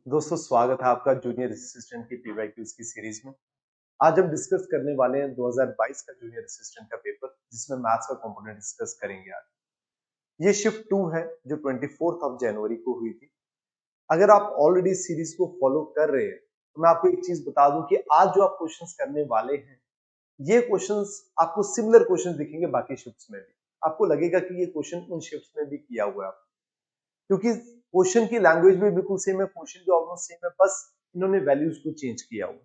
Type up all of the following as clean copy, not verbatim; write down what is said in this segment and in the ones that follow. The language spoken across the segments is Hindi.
दोस्तों स्वागत है आपका जूनियर असिस्टेंट की पीवाईक्यूज की सीरीज में। आज हम डिस्कस करने वाले हैं 2022 का जूनियर असिस्टेंट का पेपर, जिसमें मैथ्स का कंपोनेंट डिस्कस करेंगे। आज ये शिफ्ट 2 है जो 24 ऑफ जनवरी को हुई थी। अगर आप ऑलरेडी सीरीज को फॉलो कर रहे हैं तो मैं आपको एक चीज बता दूं कि आज जो आप क्वेश्चंस करने वाले हैं, ये क्वेश्चंस आपको सिमिलर क्वेश्चंस दिखेंगे बाकी शिफ्ट्स में भी। आपको लगेगा कि ये क्वेश्चन उन शिफ्ट्स में भी किया हुआ है, क्योंकि क्वेश्चन की लैंग्वेज भी बिल्कुल सेम है, क्वेश्चन भी ऑलमोस्ट सेम है, बस इन्होंने वैल्यूज को चेंज किया हुआ।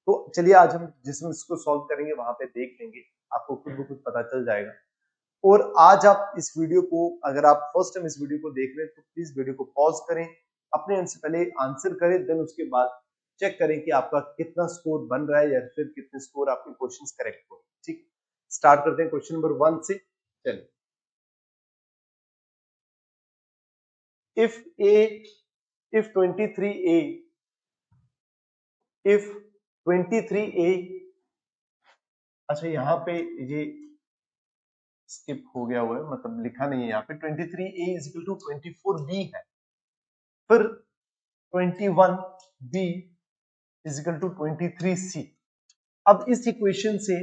तो चलिए आज हम जिसमें इसको सॉल्व करेंगे वहां पे देख लेंगे, आपको खुद ब खुद पता चल जाएगा। और आज आप इस वीडियो को, अगर आप फर्स्ट टाइम इस वीडियो को देख रहे हैं तो प्लीज वीडियो को पॉज करें, अपने एंड से पहले आंसर करें, देन उसके बाद चेक करें कि आपका कितना स्कोर बन रहा है या फिर कितने स्कोर आपके क्वेश्चंस करेक्ट हो। ठीक, स्टार्ट करते हैं क्वेश्चन नंबर 1 से। चलिए, if a if 23a if 23a, अच्छा यहाँ पे ये स्किप हो गया हुआ है, मतलब लिखा नहीं है यहाँ पे। 23a is equal to 24b है, फिर 21b is equal to 23c। अब इस इक्वेशन से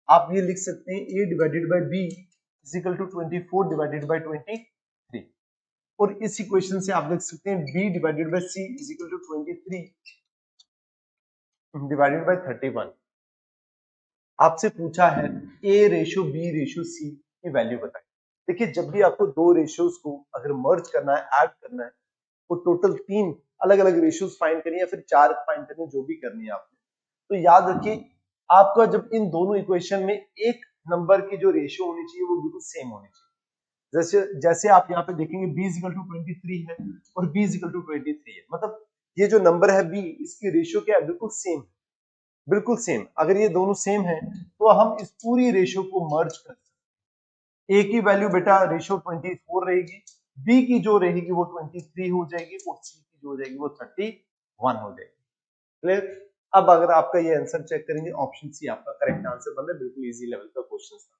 आप ये लिख सकते हैं a divided by b is equal to 24 divided by 23, और इस इक्वेशन से आप लिख सकते हैं b divided by c is equal to 23 divided by 31। आपसे पूछा है a ratio b ratio c की वैल्यू बताएं। देखिए, जब भी आपको दो रेशियोज को अगर मर्ज करना है, ऐड करना है, वो टोटल 3 अलग अलग रेशियोज फाइंड करनी है या फिर 4 फाइंड करनी है, जो भी करनी है आपने, तो याद रखिए आपका जब इन दोनों इक्वेशन में एक नंबर की जो रेशियो होनी चाहिए वो बिल्कुल सेम होनी चाहिए। जैसे जैसे आप यहाँ पे देखेंगे b इज इक्वल टू 23 है और b इज इक्वल टू 23 है, मतलब ये जो नंबर है b, इसकी रेशियो क्या है, बिल्कुल सेम, बिल्कुल सेम। अगर ये दोनों सेम है तो हम इस पूरी रेशियो को मर्ज कर सकते हैं। ए की वैल्यू बेटा रेशियो 24 रहेगी, बी की जो रहेगी वो 23 हो जाएगी, और सी की जो हो जाएगी वो 31 हो जाएगी। क्लियर? अब अगर आपका ये आंसर चेक करेंगे, ऑप्शन सी आपका करेक्ट आंसर बन रहा है। बिल्कुल इजी लेवल का क्वेश्चन था,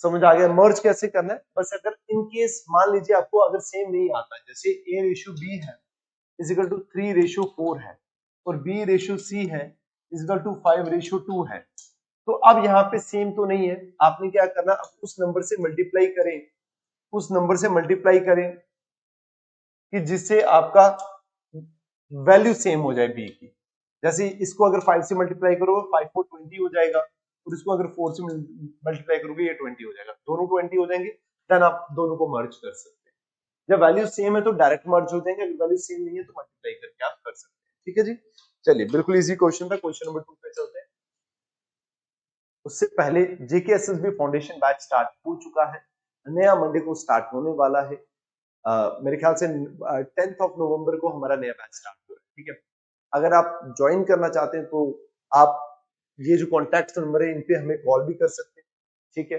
समझ आ गया मर्ज कैसे करना है। बस अगर इन केस मान लीजिए आपको अगर सेम नहीं आता, जैसे ए रेशियो बी है इज इक्वल टू 3 रेशियो 4 है, और बी रेशियो सी है इज इक्वल टू 5 रेशियो 2 है, तो अब यहाँ पे सेम तो नहीं है। आपने क्या करना, अब उस नंबर से मल्टीप्लाई करें, उस नंबर से मल्टीप्लाई करें कि जिससे आपका वैल्यू सेम हो जाए बी की। जैसे इसको अगर 5 से मल्टीप्लाई करोगे 5 4 20 हो जाएगा, और इसको अगर 4 से मल्टीप्लाई करोगे ये 20 हो जाएगा, दोनों 20 हो जाएंगे, देन आप दोनों को मर्ज कर सकते हैं। जब वैल्यू सेम है तो डायरेक्ट मर्ज हो जाएंगे, अगर वैल्यू सेम नहीं है तो मल्टीप्लाई करके आप कर सकते हैं। ठीक है जी, चलिए बिल्कुल इजी क्वेश्चन था। क्वेश्चन नंबर 2 पे चलते हैं। उससे पहले जेके एसएसबी फाउंडेशन बैच स्टार्ट हो चुका है, नया मंडे को स्टार्ट होने वाला है। मेरे ख्याल से 10th ऑफ नवंबर को हमारा नया बैच स्टार्ट हो रहा है। ठीक है, अगर आप ज्वाइन करना चाहते हैं तो आप ये जो कॉन्टैक्ट नंबर है इन पे हमें कॉल भी कर सकते हैं। ठीक है,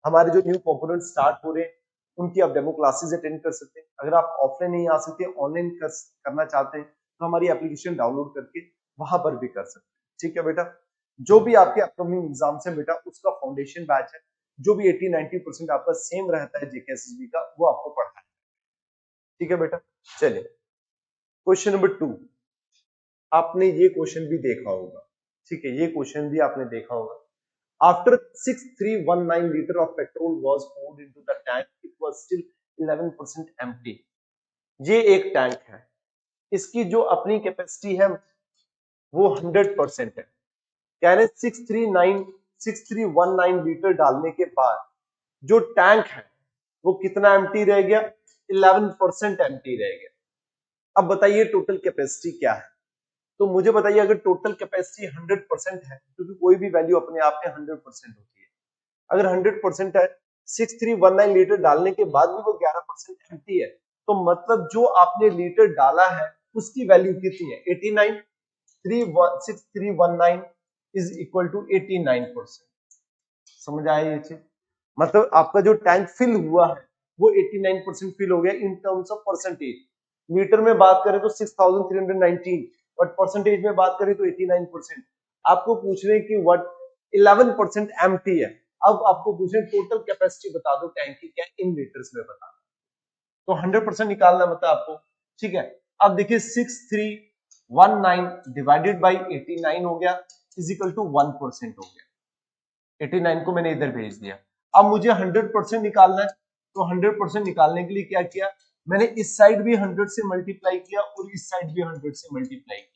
हमारे जो न्यू कंपोनेंट स्टार्ट हो रहे हैं उनकी आप डेमो क्लासेस अटेंड कर सकते हैं। अगर आप ऑफलाइन नहीं आ सकते, ऑनलाइन करना चाहते हैं तो हमारी एप्लीकेशन डाउनलोड करके वहां पर भी कर सकते हैं। ठीक है बेटा, जो भी आपके अपकमिंग एग्जाम है बेटा उसका फाउंडेशन बैच है, जो भी 80-90% आपका सेम रहता है जेकेएसएसबी का, वो आपको पढ़ाना है। ठीक है बेटा, चलिए क्वेश्चन नंबर 2। आपने ये क्वेश्चन भी देखा होगा, ठीक है, ये क्वेश्चन भी आपने देखा होगा। After 6319 litre of petrol was poured into the tank, it was still 11% empty। ये एक टैंक है, इसकी जो अपनी कैपेसिटी है वो 100% है। कह रहे 6319 लीटर डालने के बाद जो टैंक है वो कितना एम्प्टी रह गया, 11% एम्प्टी रह गया। अब बताइए टोटल कैपेसिटी क्या है। तो मुझे बताइए, अगर टोटल कैपेसिटी 100% है, क्योंकि कोई भी वैल्यू अपने आप में 100% होती है, अगर 100% है, 6319 लीटर डालने के बाद भी वो 11% एम्प्टी है, तो मतलब जो आपने लीटर डाला है उसकी वैल्यू कितनी है, 89। 6319 इज इक्वल टू 89%। समझ आया ये चीज? मतलब आपका जो टैंक फिल हुआ है वो 89% फिल हो गया in terms of percentage. Litre में बात करें तो 6319, बट परसेंटेज में बात करें तो 89%। आपको पूछ रहे हैं कि व्हाट 11% एम्प्टी है। अब आपको पूछ रहे हैं टोटल कैपेसिटी बता दो टैंक की, क्या इन लीटर्स में बता दो, तो 100% निकालना मतलब आपको। ठीक है, अब देखिए 6319 डिवाइडेड बाई 89 हो गया इजिकल टू 1% हो गया। 89 को मैंने इधर भेज दिया। अब मुझे 100% निकालना है, तो 100% निकालने के लिए क्या किया, मैंने इस साइड भी 100 से मल्टीप्लाई किया और इस साइड भी 100 से मल्टीप्लाई किया।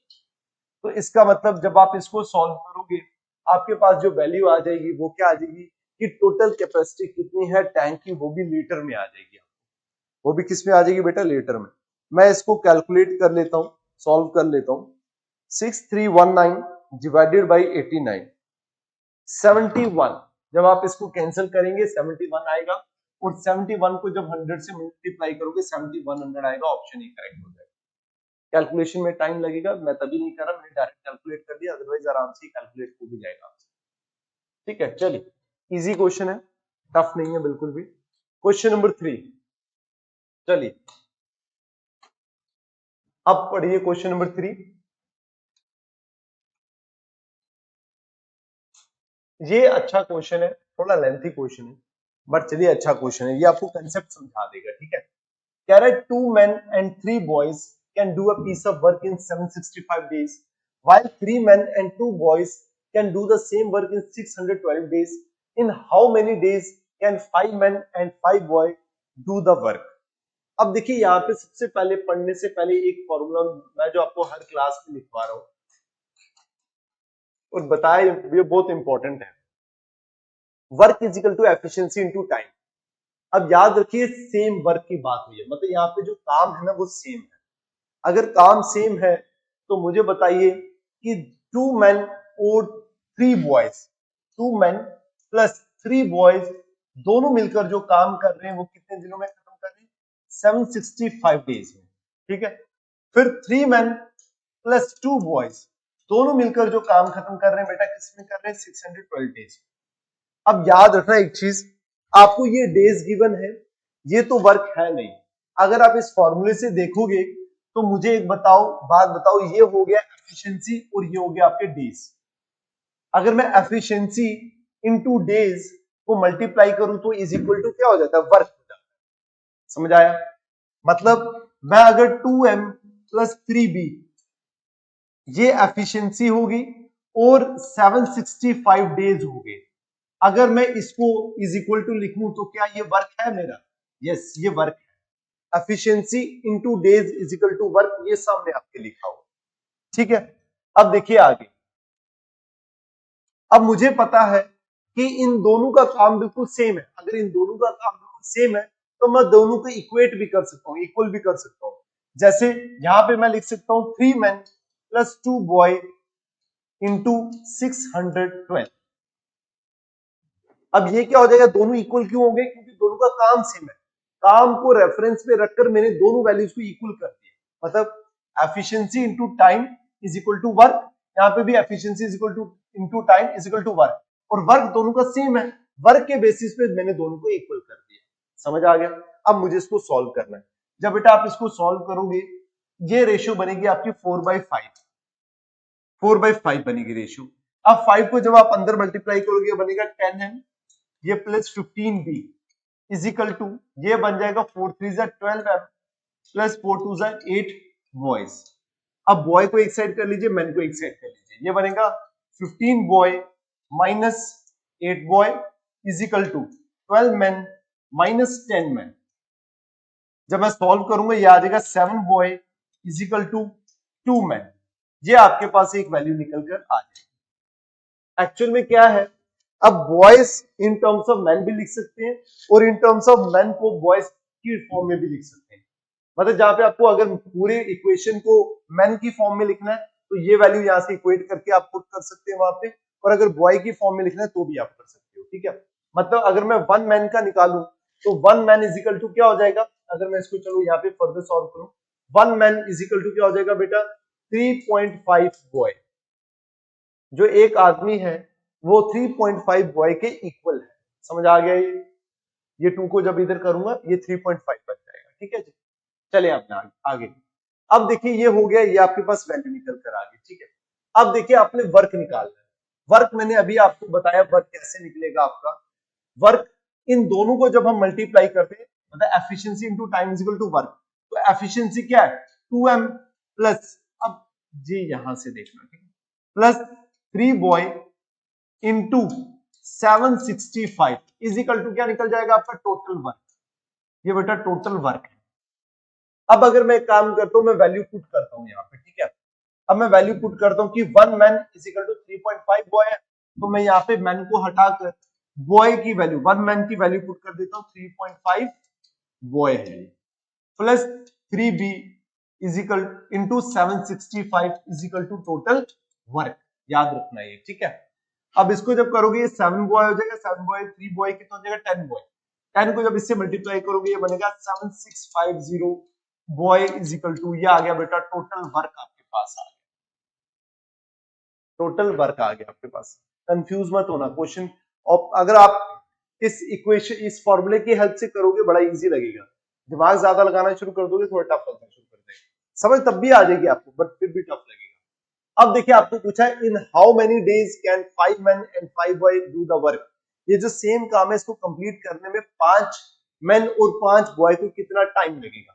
तो इसका मतलब जब आप इसको सॉल्व करोगे आपके पास जो वैल्यू आ जाएगी वो क्या आ जाएगी कि टोटल कैपेसिटी कितनी है टैंक की, वो भी लीटर में आ जाएगी। वो भी किस में आ जाएगी बेटा, लीटर में। मैं इसको कैलकुलेट कर लेता हूं, सॉल्व कर लेता हूं। 6319 डिवाइडेड बाई 89, 71। जब आप इसको कैंसिल करेंगे 71 आएगा और 71 को जब 100 से मल्टीप्लाई करोगे 7100 आएगा। ऑप्शन ई करेक्ट हो जाएगा। कैलकुलेशन में टाइम लगेगा, मैं तभी नहीं कर रहा, मैंने डायरेक्ट कैलकुलेट कर दिया, अदरवाइज आराम से कैलकुलेट हो भी जाएगा। ठीक है, चलिए इजी क्वेश्चन है, टफ नहीं है बिल्कुल भी। क्वेश्चन नंबर 3, चलिए अब पढ़िए क्वेश्चन नंबर 3। ये अच्छा क्वेश्चन है, थोड़ा लेंथी क्वेश्चन है, बट चलिए अच्छा क्वेश्चन है, ये आपको कंसेप्ट समझा देगा। ठीक है, कह रहा है 2 men and 3 boys can do a piece of work in 765 days, while 3 men and 2 boys can do the same work in 612 days. In how many days can 5 men and 5 boys do the work? अब देखिए यहाँ पे सबसे पहले पढ़ने से पहले एक फॉर्मूला मैं जो आपको हर क्लास में लिखवा रहा हूँ और बताया, ये बहुत इंपॉर्टेंट है। Work is equal to efficiency into time. अब याद रखिए सेम वर्क की बात हुई है, मतलब यहाँ पे जो काम है ना वो सेम है। अगर काम सेम है तो मुझे बताइए कि 2 men और 3 boys, 2 men प्लस 3 boys दोनों मिलकर जो काम कर रहे हैं वो कितने दिनों में खत्म कर रहे हैं, 765 डेज में। ठीक है, फिर 3 men प्लस 2 boys दोनों मिलकर जो काम खत्म कर रहे हैं बेटा किसमें कर रहे हैं, 612 डेज। अब याद रखना एक चीज, आपको ये डेज गिवन है, ये तो वर्क है नहीं। अगर आप इस फॉर्मूले से देखोगे तो मुझे एक बात बताओ, ये हो गया एफिशिएंसी और ये हो गया आपके डेज। अगर मैं एफिशिएंसी इनटू डेज को मल्टीप्लाई करूं तो इज इक्वल टू क्या हो जाता है, वर्क हो जाता है। समझ आया? मतलब मैं अगर 2m प्लस 3b ये एफिशिएंसी होगी और 765 डेज हो गए। अगर मैं इसको इज इक्वल टू लिखूं तो क्या ये वर्क है मेरा? यस, ये वर्क है। Efficiency into days is equal to work, ये सामने आपके लिखा हुआ। ठीक है, अब देखिए आगे। अब मुझे पता है कि इन दोनों का काम बिल्कुल सेम है। अगर इन दोनों का काम बिल्कुल सेम है तो मैं दोनों को इक्वेट भी कर सकता हूं, इक्वल भी कर सकता हूं। जैसे यहां पे मैं लिख सकता हूं 3 men प्लस 2 boy इंटू 612। अब ये क्या हो जाएगा, दोनों इक्वल क्यों हो गए, क्योंकि दोनों का काम सेम है। काम को रेफरेंस पे रखकर मैंने दोनों वैल्यूज को इक्वल कर दिया। मतलब efficiency into time is equal to work, यहाँ पे भी efficiency is equal to into time is equal to work, और वर्क दोनों का सेम है। वर्क के बेसिस पे मैंने दोनों को इक्वल कर दिया। समझ आ गया? अब मुझे इसको सॉल्व करना है। जब बेटा आप इसको सॉल्व करोगे ये रेशियो बनेगी आपकी 4/5, 4/5 बनेगी रेशियो। अब 5 को जब आप अंदर मल्टीप्लाई करोगे बनेगा 10m, ये plus 15b is equal to, ये बन जाएगा 4 3 12m प्लस 4 2 8 बॉयज। अब बॉय को एक साइड कर लीजिए, मैन को एक साइड कर लीजिए, ये बनेगा 15 boy minus 8 boy is equal to 12 man minus 10 man. जब मैं सॉल्व करूंगा ये आ जाएगा 7 boy is equal to 2 man. ये आपके पास एक वैल्यू निकल कर आ जाएगी। एक्चुअल में क्या है, अब boys in terms of man भी लिख सकते हैं और इन टर्म्स ऑफ मैन को बॉयज की फॉर्म में भी लिख सकते हैं। मतलब जहां पे आपको अगर पूरे इक्वेशन को मैन की फॉर्म में लिखना है तो ये वैल्यू यहां से इक्वेट करके आप पुट कर सकते हैं वहां पे, और अगर बॉय की फॉर्म में लिखना है तो भी आप कर सकते हो। ठीक है, मतलब अगर मैं 1 मैन का निकालूं तो 1 मैन इज इक्वल टू क्या हो जाएगा, अगर मैं इसको चलो यहाँ पे फर्दर सॉल्व करूं, 1 मैन इज इक्वल टू क्या हो जाएगा बेटा, 3.5 बॉय। जो एक आदमी है वो 3.5 बॉय के इक्वल है। समझ आ गया? ये 2 को जब इधर करूंगा ये 3.5 बन जाएगा। ठीक है जी, चलिए अपने आगे। अब देखिए ये हो गया, ये आपके पास वैल्यू निकल कर आ गई। ठीक है, अब देखिए आपने वर्क निकालना है। वर्क मैंने अभी आपको बताया वर्क कैसे निकलेगा आपका। वर्क इन दोनों को जब हम मल्टीप्लाई करते हैं, मतलब efficiency into time is equal to work, तो एफिशिएंसी क्या है, 2m प्लस, अब जी यहां से देखना, ठीक है, plus 3 boy into 765 is equal to क्या निकल जाएगा आपका टोटल वर्क। ये बेटा टोटल वर्क है। अब अगर मैं काम करता हूं, मैं वैल्यू पुट करता हूं यहाँ पे, ठीक है। अब मैं वैल्यू पुट करता हूं कि 1 man is equal to 3.5 boy है, तो मैं यहाँ पे मैन को हटाकर बॉय की वैल्यू, 1 मैन की वैल्यू पुट कर देता हूं 3.5 बॉय है, plus 3b is equal into 765 is equal to total work. याद रखना ये, ठीक है। अब इसको जब करोगे ये 7 बॉय हो जाएगा, 7 बॉय 3 बॉय कितना हो जाएगा 10 बॉय। 10 को जब इससे मल्टीप्लाई करोगे ये बनेगा 7650 बॉय इज इक्वल टू, ये आ गया बेटा टोटल वर्क आपके पास आ गया, टोटल वर्क आ गया आपके पास। कंफ्यूज मत होना क्वेश्चन, और अगर आप इस इक्वेशन, इस फॉर्मूले की हेल्प से करोगे बड़ा इजी लगेगा। दिमाग ज्यादा लगाना शुरू कर दोगे थोड़ा टफ लगना शुरू कर देगा, समझ तब भी आ जाएगी आपको, बट फिर भी टफ लगेगा। अब देखिए आपको पूछा है in how many days can 5 man and 5 boy do the work. ये जो सेम काम है इसको कंप्लीट करने में 5 मैन और 5 बॉय को कितना टाइम लगेगा।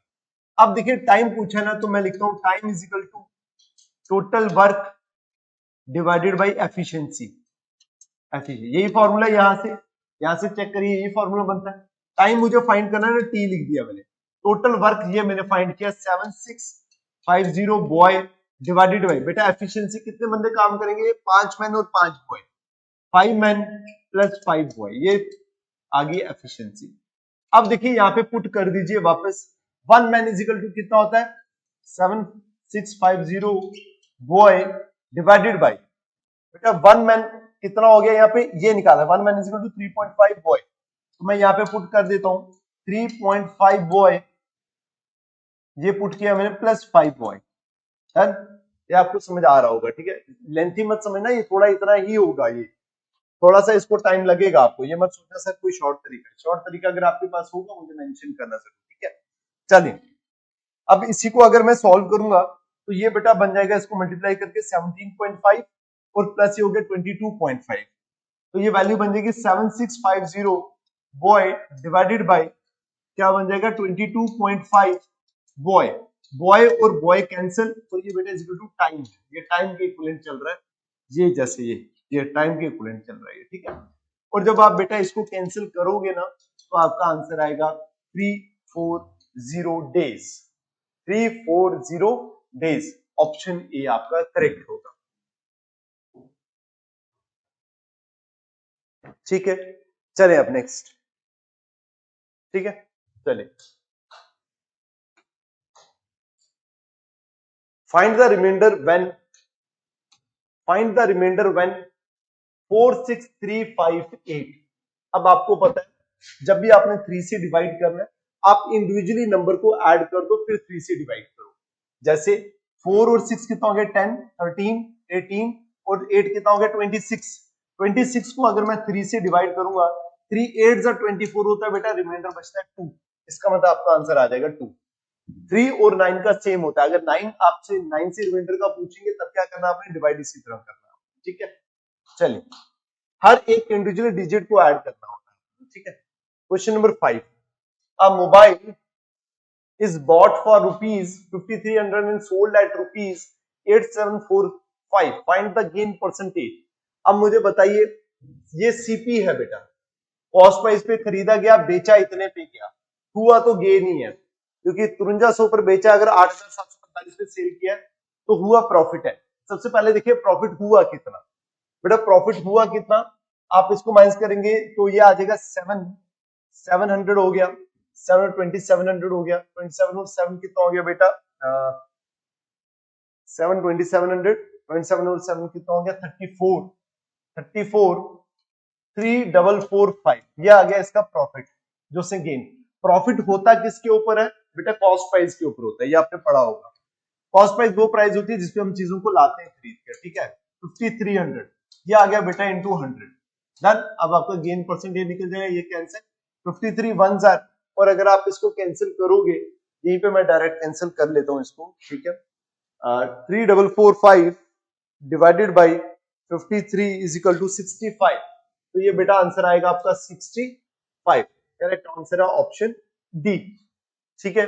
अब देखिए टाइम पूछा है ना, तो मैं लिखता हूं time is equal to total work divided by efficiency. यही फॉर्मूला यहां से चेक करिए, यही फॉर्मूला बनता है। टाइम मुझे फाइंड करना है ना, टी लिख दिया मैंने, टोटल वर्क ये मैंने फाइंड किया 7650 बॉय डिवाइडेड बाई, बेटा एफिशिएंसी कितने बंदे काम करेंगे, 5 मैन और 5 बॉय, 5 मैन प्लस 5 बॉय, ये आ गई एफिशिएंसी। अब देखिए यहाँ पे पुट कर दीजिए वापस, 1 मैन इज इक्वल टू कितना होता है 7650 बॉय डिवाइडेड बाई, बेटा 1 मैन कितना हो गया यहाँ पे, ये निकाला 1 man is equal to 3.5 boy, तो मैं यहाँ पे पुट कर देता हूं 3.5 बॉय, ये पुट किया मैंने प्लस 5 बॉय, है ये आपको समझ आ रहा होगा, ठीक है। लेंथी मत समझना, ये थोड़ा इतना ही होगा, ये थोड़ा सा इसको टाइम लगेगा आपको, ये मत सोचना सर कोई शॉर्ट तरीका है। शॉर्ट तरीका अगर आपके पास होगा मुझे मेंशन करना जरूर, ठीक है। चलिए अब इसी को अगर मैं सॉल्व करूंगा तो ये बेटा बन जाएगा, इसको मल्टीप्लाई करके 17.5 और प्लस ये हो गया 22.5, तो ये वैल्यू बन जाएगी 7650 बॉय डिवाइडेड बाय क्या बन जाएगा 22.5 बॉय, बॉय और बॉय कैंसिल, तो ये बेटा इज इक्वल टू टाइम, ये टाइम के इक्विवेलेंट चल रहा है, ये जैसे ये टाइम के इक्विवेलेंट चल रहा है, ठीक है। और जब आप बेटा इसको कैंसिल करोगे ना तो आपका आंसर आएगा 340 डेज, 340 डेज, ऑप्शन ए आपका करेक्ट होगा, ठीक है। चले अब नेक्स्ट, ठीक है, चलिए फाइंड द रिमाइंडर व्हेन 46358। अब आपको पता है जब भी आपने 3 से डिवाइड करना है आप इंडिविजुअली नंबर को ऐड कर दो फिर 3 से डिवाइड करो। जैसे 4 और 6 कितना हो गया 10, 13, 18 और 8 कितना हो गया 26। 26 को अगर मैं 3 से डिवाइड करूंगा 3 8 जा 24 होता है बेटा, रिमाइंडर बचता है 2, इसका मतलब आपका आंसर आ जाएगा 2। 3 और 9 का सेम होता है, अगर 9 आपसे 9 से रिमाइंडर का पूछेंगे तब क्या करना आपने, डिवाइड इसी तरह करना, ठीक है। चलिए हर एक इंडिविजुअल डिजिट को ऐड करना होता है, ठीक है। Question number 5, a mobile is bought for rupees 5300 and sold at rupees 8745, find the gain percentage। अब मुझे बताइए ये सीपी है बेटा, कॉस्ट प्राइस पे खरीदा गया, बेचा इतने पे गया, हुआ तो गेन ही है क्योंकि 5300 पर बेचा, अगर 8745 पे सेल किया तो हुआ प्रॉफिट है। सबसे पहले देखिए प्रॉफिट हुआ कितना, बेटा प्रॉफिट हुआ कितना, आप इसको माइनस करेंगे तो ये आ जाएगा 700 हो गया, 700 हो गया, 27 और 7 कितना हो गया बेटा 27 और 7 कितना हो गया 34 3445, ये आ गया इसका प्रॉफिट जो से गेन। प्रॉफिट होता किसके ऊपर है बेटा, कॉस्ट प्राइस के ऊपर होता है, ये आपने पढ़ा होगा। कॉस्ट प्राइस वो प्राइस होती है जिसपे हम चीजों को लाते हैं खरीद कर, ठीक है। 5300 ये आ गया बेटा इंटू 100, डन। अब आपका गेन परसेंटेज निकल जाएगा, ये कैंसिल 53 वन जार, और अगर आप इसको कैंसिल करोगे यहीं पे मैं डायरेक्ट कैंसिल कर लेता हूं इसको, ठीक है। 3445 divided by 53 is equal to 65, तो ये बेटा आंसर आएगा आपका 65, करेक्ट आंसर है ऑप्शन डी, ठीक है।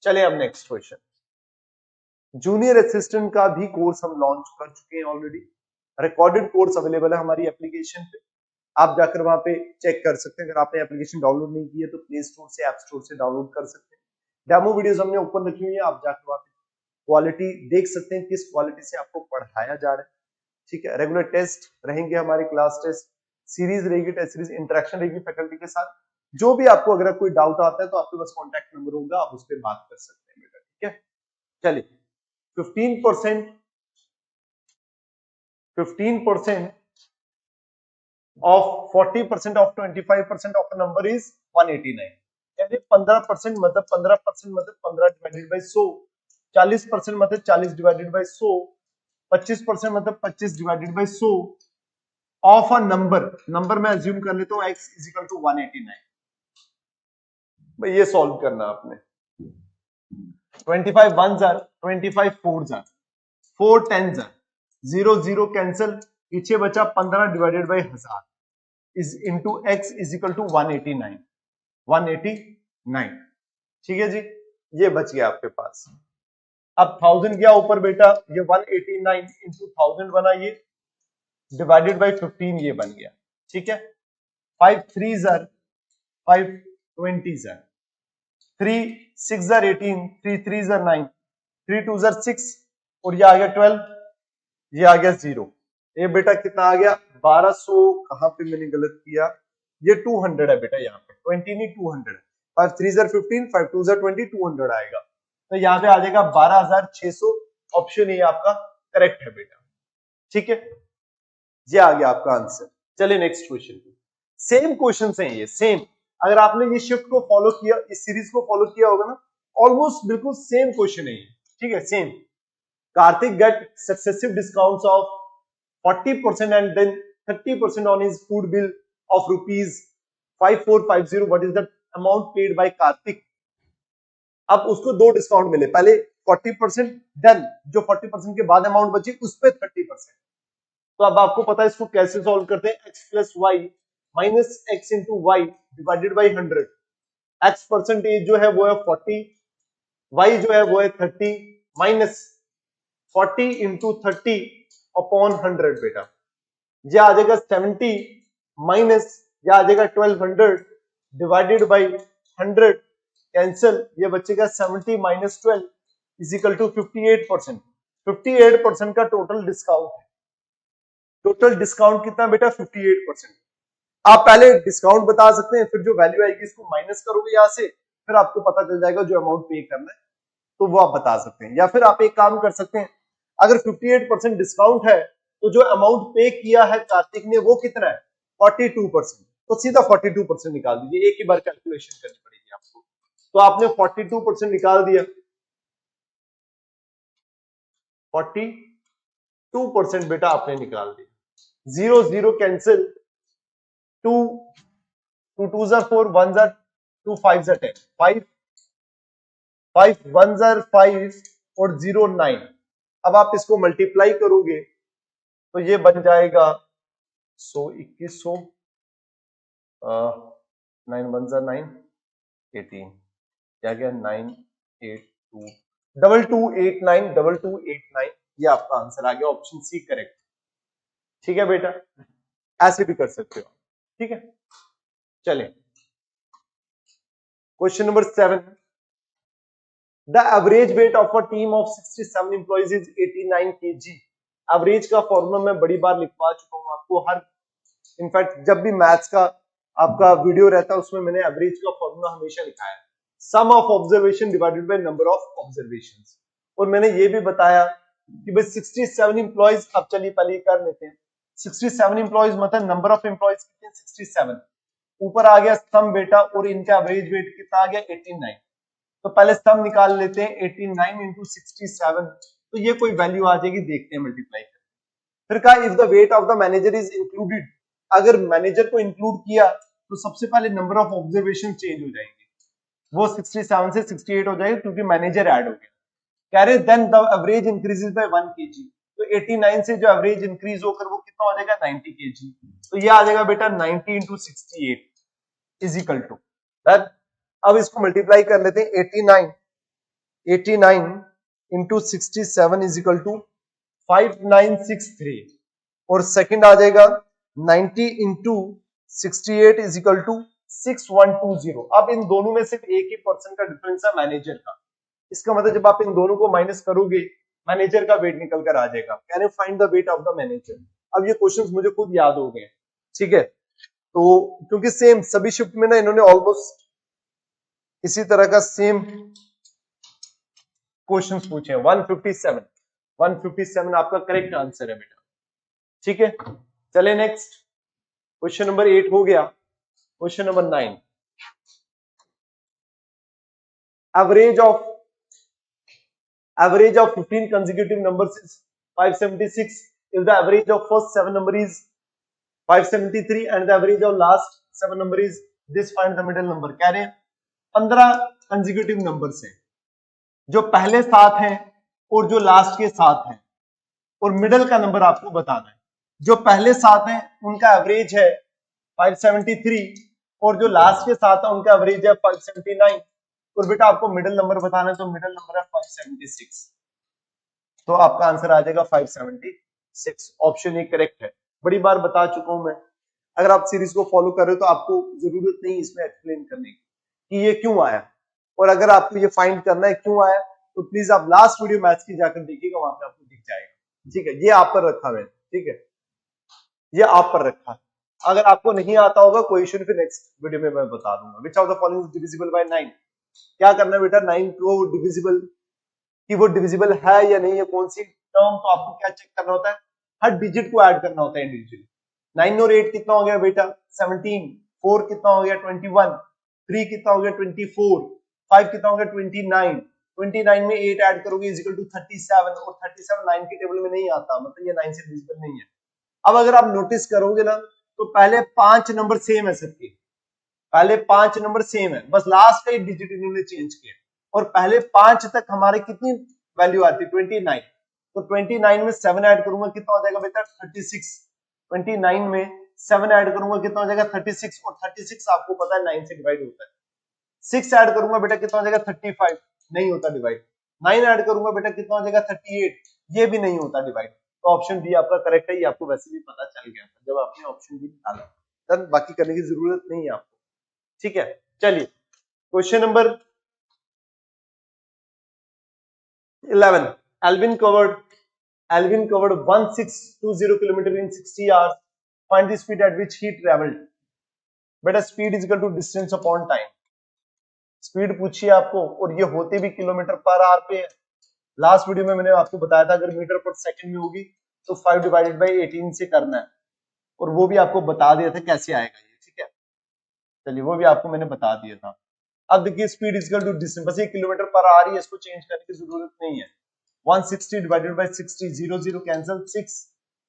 चले अब नेक्स्ट क्वेश्चन, जूनियर असिस्टेंट का भी कोर्स हम लॉन्च कर चुके हैं ऑलरेडी, रिकॉर्डेड कोर्स अवेलेबल है हमारी एप्लीकेशन पे, आप जाकर वहां पे चेक कर सकते हैं। अगर आपने एप्लीकेशन डाउनलोड नहीं की है तो प्ले स्टोर से, ऐप स्टोर से डाउनलोड कर सकते हैं। डेमो वीडियोस हमने ओपन रखी हुई है, आप जाकर वहां पे क्वालिटी देख सकते हैं, किस क्वालिटी से आपको पढ़ाया जा रहा है। ठीक है, रेगुलर टेस्ट रहेंगे हमारे, क्लास टेस्ट सीरीज रहेगी, टेस्ट सीरीज, इंटरेक्शन रहेगी फैकल्टी के साथ। जो भी आपको अगर कोई डाउट आता है तो आपके पास कॉन्टैक्ट नंबर होगा, आप उस पर बात कर सकते हैं बेटा। ठीक है, चलिए 15% of 40% of 25% of the number is 189, यानी 15% मतलब 15% मतलब 15 डिवाइडेड बाय 100, 40% मतलब 40 डिवाइडेड बाय 100, 25% मतलब 25 divided by 100 of a number में अज्यूम कर लेता हूं x इज इक्वल टू 189। भाई ये सॉल्व करना आपने। 25 1s are 25 4s are 4 10s are 0 0 cancel, पीछे बचा 15 divided by 1000 is into x is equal to 189। ठीक है जी, ये बच गया आपके पास। अब 1000 गया ऊपर बेटा, ये 189 इंटू 1000 बना, ये डिवाइडेड बाय 15 ये बन गया। ठीक है, 5 3s are 5 20s are 3 6s are 18, 3 3s are 9, 3 2s are 6 और ये आ गया 12, ये आ गया 0। ये बेटा कितना आ गया 1200, कहां पे मैंने गलत किया, ये 200 है बेटा, यहाँ पे 20 नहीं 200 है। 5 3s are 15, 5 2s are 20, 200 आएगा, तो यहाँ पे आ जाएगा 12600। ऑप्शन ए आपका करेक्ट है बेटा। ठीक है, ये आ गया आपका आंसर। चलिए नेक्स्ट क्वेश्चन, सेम क्वेश्चन है ये, सेम। अगर आपने ये शिफ्ट को फॉलो किया, इस सीरीज को फॉलो किया होगा ना, ऑलमोस्ट बिल्कुल सेम क्वेश्चन है ये। ठीक है, same. Kartik get successive discounts of 40% and then 30% on his food bill of rupees 5450. What is the amount paid by Karthik? अब उसको दो डिस्काउंट मिले, पहले 40%, देन जो 40% के बाद अमाउंट बची उस पे 30%। तो अब आपको पता है इसको कैसे सॉल्व करते हैं, x प्लस Y minus X into Y divided by 100। x percentage जो है वो है 40, y जो है वो है 30, माइनस 40 इंटू 30 अपॉन 100 बेटा, ये आ जाएगा 70 माइनस, ये आ जाएगा 1200 डिवाइडेड बाई 100, कैंसिल, ये बचेगा 70 माइनस 12 इज इक्वल टू 58%। 58% का टोटल डिस्काउंट है। टोटल डिस्काउंट कितना बेटा 58%। आप पहले डिस्काउंट बता सकते हैं, फिर जो वैल्यू आएगी इसको माइनस करोगे यहां से, फिर आपको पता चल जाएगा जो अमाउंट पे करना है, तो वो आप बता सकते हैं। या फिर आप एक काम कर सकते हैं, अगर 58% डिस्काउंट है तो जो अमाउंट पे किया है कार्तिक ने वो कितना है 42%, तो सीधा 42% निकाल दीजिए, एक ही बार कैलकुलेशन करनी पड़ेगी आपको। तो आपने 42% निकाल दिया, 42% बेटा आपने निकाल दिया, 0 0 cancel, 2 2 2s are 4, 1s are 2, 5s are 10, 5 5 1s are 5 और 0 9। अब आप इसको मल्टीप्लाई करोगे तो ये बन जाएगा 100 2100, 9 1s are 9 18, क्या गया 982 2289 2289, ये आपका आंसर आ गया, ऑप्शन सी करेक्ट। ठीक है बेटा, ऐसे भी कर सकते हो। ठीक है, चलिए question number 7, the average weight of a team of 67 employees is 89 kg। Average का फॉर्मूला मैं बड़ी बार लिखवा चुका हूं आपको, हर इनफैक्ट जब भी मैथ्स का आपका वीडियो रहता है उसमें मैंने एवरेज का फॉर्मूला हमेशा लिखा है, sum of observation divided by number of observations. और मैंने ये भी बताया कि भाई 67 एम्प्लॉइज, अब चलिए पहले कर लेते हैं, 67 एम्प्लॉइज मतलब नंबर ऑफ एम्प्लॉइज कितने 67, ऊपर आ गया सम बेटा, और इनका एवरेज वेट कितना आ गया 89। तो पहले सम निकाल लेते हैं, 89 इंटू 67, तो ये कोई वैल्यू आ जाएगी, देखते हैं मल्टीप्लाई करके। फिर कहा if the weight of the manager is included, अगर मैनेजर को इंक्लूड किया तो सबसे पहले नंबर ऑफ ऑब्जर्वेशन चेंज हो जाएंगे, वो 67 से 68 हो जाएगा क्योंकि मैनेजर ऐड हो गया। कह रहे then the average increases by 1 kg, तो 89 से जो एवरेज इंक्रीज होकर वो कितना हो जाएगा 90 kg, तो ये आ जाएगा बेटा 90 into 68 is equal to that. अब इसको मल्टीप्लाई कर लेते हैं, 89 इंटू 67 इज इक्वल टू 5963 और सेकंड आ जाएगा 90 इंटू 68 इज इक्वल टू 6120। अब इन दोनों में सिर्फ एक ही पर्सन का डिफरेंस है मैनेजर का। इसका मतलब जब आप इन दोनों को माइनस करोगे मैनेजर का वेट निकल कर आ जाएगा। Can you find the weight of the manager. अब ये क्वेश्चंस मुझे खुद याद हो गए, ठीक है। तो क्योंकि सेम सभी शिफ्ट में ना इन्होंने ऑलमोस्ट इसी तरह का सेम क्वेश्चंस पूछे हैं। 157 आपका करेक्ट आंसर है बेटा, ठीक है। चले नेक्स्ट, क्वेश्चन नंबर 8 हो गया। Question number 9, average of 15 consecutive numbers is 576 if the average of first 7 number is 573 and the average of last 7 number is this, find the middle number। कह रहे हैं 15 कंसेक्यूटिव नंबर्स हैं, जो पहले 7 हैं और जो लास्ट के 7 हैं, और मिडल का नंबर आपको बताना है। जो पहले 7 हैं उनका एवरेज है 573 और जो लास्ट के 7 है उनका एवरेज है 579 और बेटा आपको मिडिल नंबर बताना है, तो मिडिल नंबर है 576। तो आपका आंसर आ जाएगा 576। ऑप्शन ए करेक्ट है। बड़ी बार बता चुका हूं मैं, अगर आप सीरीज को फॉलो कर रहे हो तो आपको जरूरत नहीं इसमें एक्सप्लेन करने की कि ये क्यों आया, और अगर आपको ये फाइंड करना है क्यों आया तो प्लीज आप लास्ट वीडियो मैथ्स की जाकर देखिएगा, वहां पे आपको दिख जाएगा, ठीक है। ये आप पर रखा हुआ है, ठीक है, ये आप पर रखा है। अगर आपको नहीं आता होगा कोई इशू नहीं, फिर नेक्स्ट वीडियो में मैं बता दूंगा। Which of the following is divisible by 9। क्या करना है बेटा, 9 को डिविजिबल कि वो डिविजिबल है या नहीं है, कौन सी टर्म, तो आपको क्या चेक करना होता है, हर डिजिट को ऐड करना होता है इंडिविजुअली। 9 और 8 कितना हो गया बेटा 17, 4 कितना हो गया 21, 3 कितना हो गया 24, 5 कितना हो गया 29, 29 में 8 ऐड करोगे इज इक्वल टू 37 और 37 9 की टेबल में नहीं आता, मतलब ये 9 से डिविजिबल नहीं है। अब अगर आप नोटिस करोगे ना तो पहले 5 नंबर सेम है सबके, पहले 5 नंबर सेम है, बस लास्ट का एक डिजिट इन्होंने चेंज किया, और पहले 5 तक हमारे कितनी वैल्यू आती है 29, तो 29 में 7 ऐड करूंगा कितना हो जाएगा बेटा 36, 29 में 7 ऐड करूंगा कितना हो जाएगा 36, और 36 आपको पता है 9 से डिवाइड होता है। 6 ऐड करूंगा बेटा कितना हो जाएगा 35, नहीं होता डिवाइड। 9 ऐड करूंगा बेटा कितना हो जाएगा 38, ये भी नहीं होता डिवाइड। तो ऑप्शन बी आपका करेक्ट है, ये आपको वैसे भी पता चल गया था जब आपने ऑप्शन बी निकाला, तब बाकी करने की जरूरत नहीं है आपको, ठीक है। चलिए question number 11, Alvin covered 1620 kilometre in 60 hours, find the speed at which he traveled। बेटा speed is equal to distance upon time, speed पूछिए आपको और ये होते भी किलोमीटर पर आवर पे है। लास्ट वीडियो में मैंने आपको बताया था अगर मीटर पर सेकंड में होगी तो 5 डिवाइडेड बाई 18 से करना है, और वो भी आपको बता दिया था कैसे आएगा ये, ठीक है। चलिए वो भी आपको मैंने बता दिया था। अब देखिए speed is equal to distance, बस ये किलोमीटर पर आ रही है, इसको चेंज करने की जरूरत नहीं है। 160 डिवाइडेड बाय 60, 0 0 कैंसिल, 6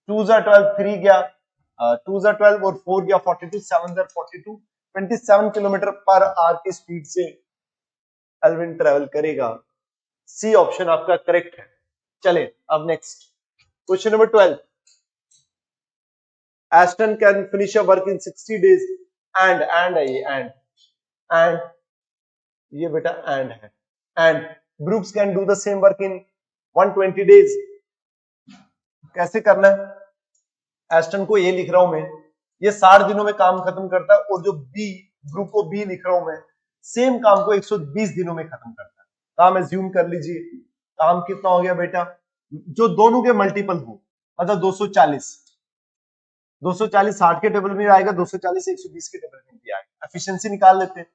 2 जा 12, 3 गया 2 जा 12 और 4 गया 42, 7 जा 42, 27 किलोमीटर पर आवर की स्पीड से एल्विन ट्रेवल करेगा। सी ऑप्शन आपका करेक्ट है। चले अब next question number 12, Aston can finish a work in 60 days and ये बेटा एंड है, and Brooks can do the same work in 120 days. कैसे करना है, एस्टन को ए लिख रहा हूं मैं, ये 60 दिनों में काम खत्म करता है, और जो बी ब्रूक को बी लिख रहा हूं मैं, सेम काम को 120 दिनों में खत्म करता है। काम एज्यूम कर लीजिए, काम कितना हो गया बेटा, जो दोनों के मल्टीपल हो, मतलब 240 60 के टेबल में आएगा, 240 120 के टेबल में भी आएगा। एफिशिएंसी निकाल लेते हैं।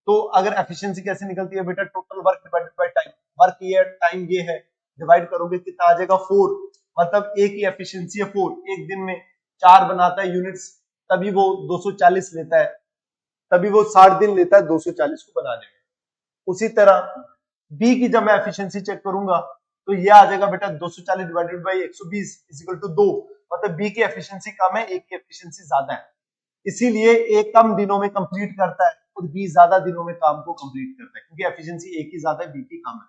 तो अगर एफिशिएंसी कैसे निकलती है बेटा, total work divided by time, work ये टाइम ये है, डिवाइड करोगे कितना आ जाएगा 4, मतलब एक ही एफिशिएंसी है 4, एक दिन में 4 बनाता है यूनिट्स, तभी वो 240 लेता है, तभी वो 60 दिन लेता है 240 को बनाने में। उसी तरह बी की जब मैं एफिशिएंसी चेक करूंगा तो ये आ जाएगा बेटा 240 divided by 120 is equal to 2, मतलब बी की एफिशिएंसी कम है, ए की एफिशिएंसी ज्यादा है, इसीलिए ए कम दिनों में कंप्लीट करता है और बी ज्यादा दिनों में काम को कंप्लीट करता है, क्योंकि एफिशिएंसी ए की ज्यादा है बी की कम है।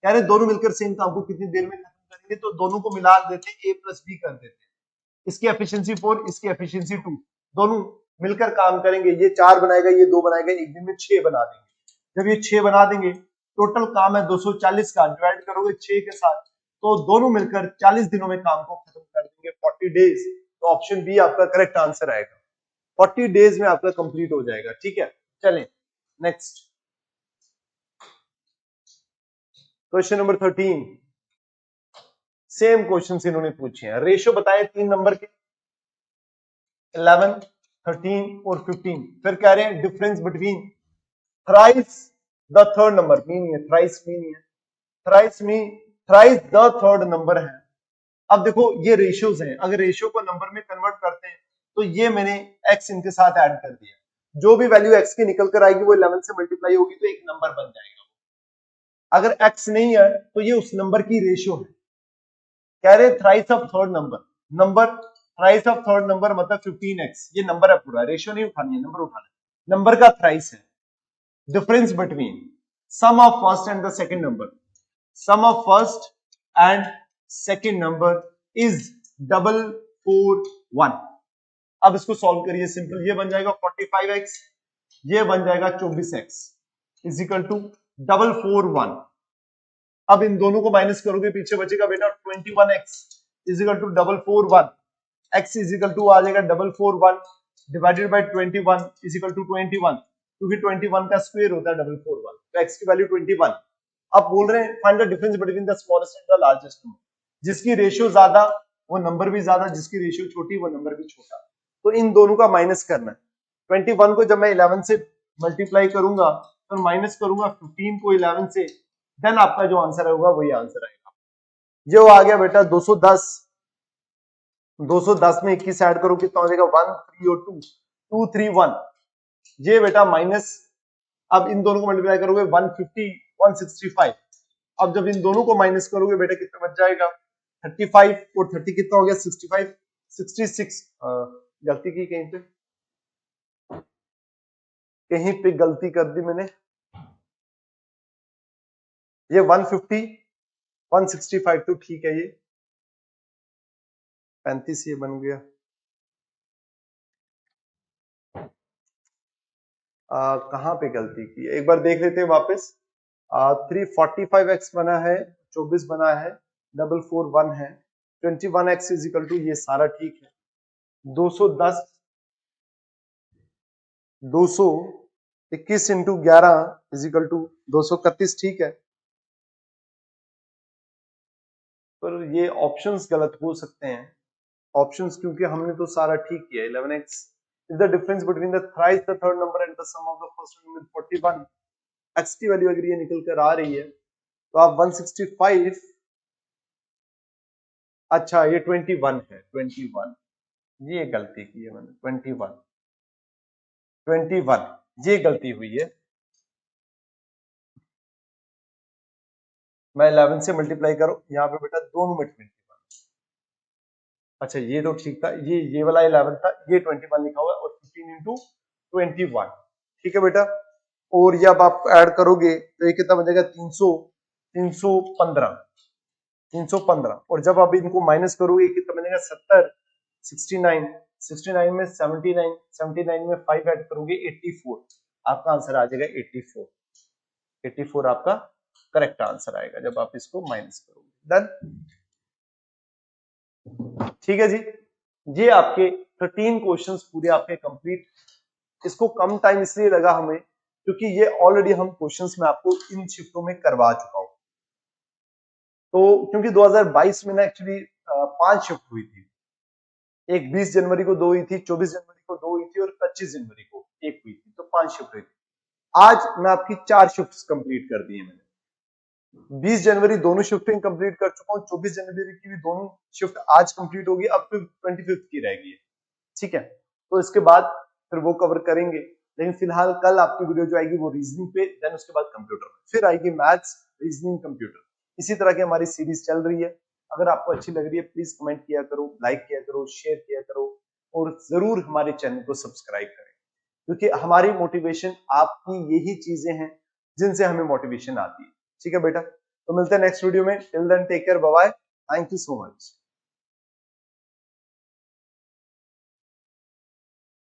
यानी दोनों मिलकर सेम काम को कितनी देर में खत्म करेंगे, तो दोनों को मिला देते हैं, ए प्लस बी कर देते हैं, इसकी एफिशिएंसी 4 इसकी एफिशिएंसी 2, दोनों मिलकर काम करेंगे, ये 4 बनाएगा ये 2 बनाएगा, एक दिन में 6 बना देंगे। जब ये 6 बना देंगे टोटल काम है 240 का, डिवाइड करोगे 6 के साथ तो दोनों मिलकर 40 दिनों में काम को खत्म कर देंगे, 40 डेज। तो ऑप्शन बी आपका करेक्ट आंसर आएगा, 40 डेज में आपका कंप्लीट हो जाएगा। ठीक है, चलें next question number 13। Same question इन्होंने पूछे हैं, रेशियो बताएं 3 नंबर के 11, 13 और 15। फिर कह रहे हैं difference between thrice the third number, मी नहीं है, थ्राइस मी नहीं है, थ्राइस मी, थ्राइस द थर्ड नंबर है। अब देखो ये रेशियोज हैं, अगर रेशियो को नंबर में कन्वर्ट करते हैं तो ये मैंने x इनके साथ ऐड कर दिया, जो भी वैल्यू x की निकल कर आएगी वो 11 से मल्टीप्लाई होगी तो एक नंबर बन जाएगा। अगर x नहीं है तो ये उस नंबर की रेशियो है। कह रहे thrice of third number, number thrice of third number मतलब 15x, ये नंबर है पूरा, रेशियो नहीं उठानी है, नंबर उठाना है, नंबर का थ्राइस है। Difference between sum of first and the second number, sum of first and second number is 441। अब इसको सॉल्व करिए, सिंपल, ये बन जाएगा 45x, ये बन जाएगा 24x इज इक्वल टू 441। अब इन दोनों को माइनस करोगे पीछे बचेगा बेटा 21x is equal to 441, x is equal to आ जाएगा 441 divided by 21 is equal to 21, क्योंकि 21 का स्क्वायर होता है 441, तो x की वैल्यू 21। अब बोल रहे हैं find the difference between the smallest and the largest number, जिसकी रेशियो ज्यादा वो नंबर भी ज्यादा, जिसकी रेशियो छोटी वो नंबर भी छोटा। तो इन दोनों का माइनस करना है। 21 को जब मैं 11 से मल्टीप्लाई करूंगा तो माइनस करूंगा 15 को 11 से, देन आपका जो आंसर होगा वही आंसर आएगा। जो आ गया बेटा 210, 210 में 21 ऐड करो कितना हो जाएगा 1 3 और 2 231, ये बेटा माइनस, अब इन दोनों को मल्टीप्लाई करोगे 150 165। अब जब इन दोनों को माइनस करोगे बेटा कितना बच जाएगा 35 और 30 कितना हो गया 65 66। गलती की कहीं पे गलती कर दी मैंने, ये 150 165 तो ठीक है, ये 35 ये बन गया। कहां पे गलती की एक बार देख लेते हैं वापस। 345x बना है, 24 बना है, 441 है, 21x इज इक्वल टू, ये सारा ठीक है, 210 221 इंटू 11 इज इक्वल टू 231, ठीक है। पर ये ऑप्शंस गलत हो सकते हैं, ऑप्शंस, क्योंकि हमने तो सारा ठीक किया। 11x is the difference between the thrice the third number and the sum of the first number 41। x की वैल्यू अगर ये निकल कर आ रही है तो आप 165, अच्छा ये 21 है, 21, ये गलती की है मैंने, 21 ये गलती हुई है। मैं 11 से मल्टीप्लाई करो, यहाँ पे बेटा दोनों में 21, अच्छा ये तो ठीक था, ये वाला 11 था, ये 21 लिखा हुआ है, और 15 इंटू 21, ठीक है बेटा। और ये अब आप ऐड करोगे तो ये कितना बन जाएगा 315 315, और जब आप इनको माइनस करोगे कितना बनेगा 70 69 69 में 79 79 में 5 ऐड करोगे 84, आपका आंसर आ जाएगा 84 84 आपका करेक्ट आंसर आएगा जब आप इसको माइनस करोगे। डन, ठीक है जी। ये आपके 13 क्वेश्चंस पूरे आपके कंप्लीट। इसको कम टाइम इसलिए लगा हमें क्योंकि ये ऑलरेडी हम क्वेश्चंस में आपको इन शिफ्टों में करवा चुका हूं। तो क्योंकि 2022 में ना एक्चुअली 5 शिफ्ट हुई थी, एक 20 जनवरी को 2 हुई थी, 24 जनवरी को 2 हुई थी और 25 जनवरी को 1 हुई थी, तो 5 शिफ्ट हुई थी। आज मैं आपकी 4 शिफ्ट कंप्लीट कर दी है मैंने। 20 जनवरी दोनों शिफ्टिंग कंप्लीट कर चुका हूँ, 24 जनवरी की भी दोनों शिफ्ट आज कंप्लीट होगी, अब फिर 25 की रहेगी, ठीक है। तो इसके बाद फिर वो कवर करेंगे, लेकिन फिलहाल कल आपकी वीडियो जो आएगी वो रीजनिंग पे, देन उसके बाद कंप्यूटर, फिर आएगी मैथ्स, रीजनिंग, कंप्यूटर। इसी तरह की हमारी सीरीज चल रही है। अगर आपको अच्छी लग रही है प्लीज कमेंट किया करो, लाइक किया करो, शेयर किया करो, और जरूर हमारे चैनल को सब्सक्राइब करें, क्योंकि हमारी मोटिवेशन आपकी यही चीजें हैं जिनसे हमें मोटिवेशन आती है, ठीक है बेटा। तो मिलते हैं नेक्स्ट वीडियो में, till then take care, bye bye, thank you so much.